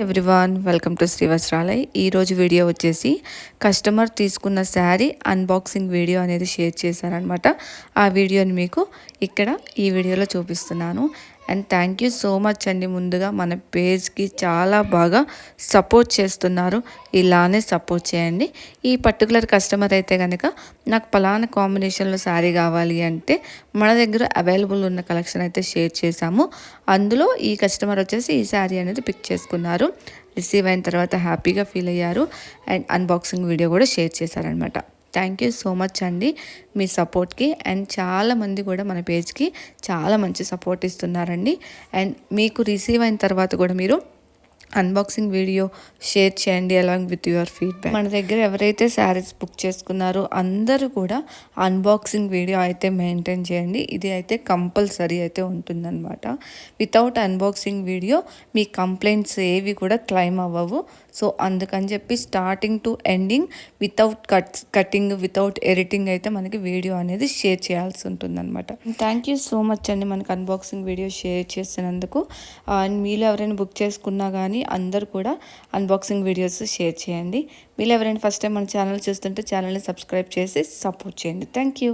Everyone welcome to Shri Vastralay. ఈరోజు video వచ్చేసి customer తీసుకున్న శారీ అన్బాక్సింగ్ వీడియో అనేది షేర్ చేశారనమాట. ఆ వీడియోని మీకు ఇక్కడ ఈ వీడియోలో చూపిస్తున్నాను. And thank you so much అండి. ముందుగా మన పేజ్కి చాలా బాగా సపోర్ట్ చేస్తున్నారు. ఇలానే సపోర్ట్ చేయండి. ఈ పర్టికులర్ కస్టమర్ అయితే కనుక నాకు పలానా కాంబినేషన్లో శారీ కావాలి అంటే మన దగ్గర అవైలబుల్ ఉన్న కలెక్షన్ అయితే షేర్ చేశాము. అందులో ఈ కస్టమర్ వచ్చేసి ఈ శారీ అనేది పిక్ చేసుకున్నారు. రిసీవ్ అయిన తర్వాత హ్యాపీగా ఫీల్ అయ్యారు అండ్ అన్బాక్సింగ్ వీడియో కూడా షేర్ చేశారనమాట. థ్యాంక్ యూ సో మచ్ అండి మీ సపోర్ట్కి. అండ్ చాలామంది కూడా మన పేజ్కి చాలా మంచి సపోర్ట్ ఇస్తున్నారండి. అండ్ మీకు రిసీవ్ అయిన తర్వాత కూడా మీరు అన్బాక్సింగ్ వీడియో షేర్ చేయండి అలాంగ్ విత్ యువర్ ఫీడ్బ్యాక్. మన దగ్గర ఎవరైతే శారీస్ బుక్ చేసుకున్నారో అందరూ కూడా అన్బాక్సింగ్ వీడియో అయితే మెయింటైన్ చేయండి. ఇది అయితే కంపల్సరీ అయితే ఉంటుందన్నమాట. వితౌట్ అన్బాక్సింగ్ వీడియో మీ కంప్లైంట్స్ ఏవి కూడా క్లెయిమ్ అవ్వవు. సో అందుకని చెప్పి starting to ending without cutting without editing అయితే మనకి వీడియో అనేది షేర్ చేయాల్సి ఉంటుందన్నమాట. థ్యాంక్ యూ సో మచ్ అండి మనకు అన్బాక్సింగ్ వీడియో షేర్ చేసినందుకు. అండ్ మీరు ఎవరైనా బుక్ చేసుకున్నా కానీ అందరూ కూడా అన్బాక్సింగ్ వీడియోస్ షేర్ చేయండి. మీరు ఎవరైనా ఫస్ట్ టైం మన ఛానల్ చూస్తుంటే ఛానల్ని సబ్స్క్రైబ్ చేసి సపోర్ట్ చేయండి. Thank you.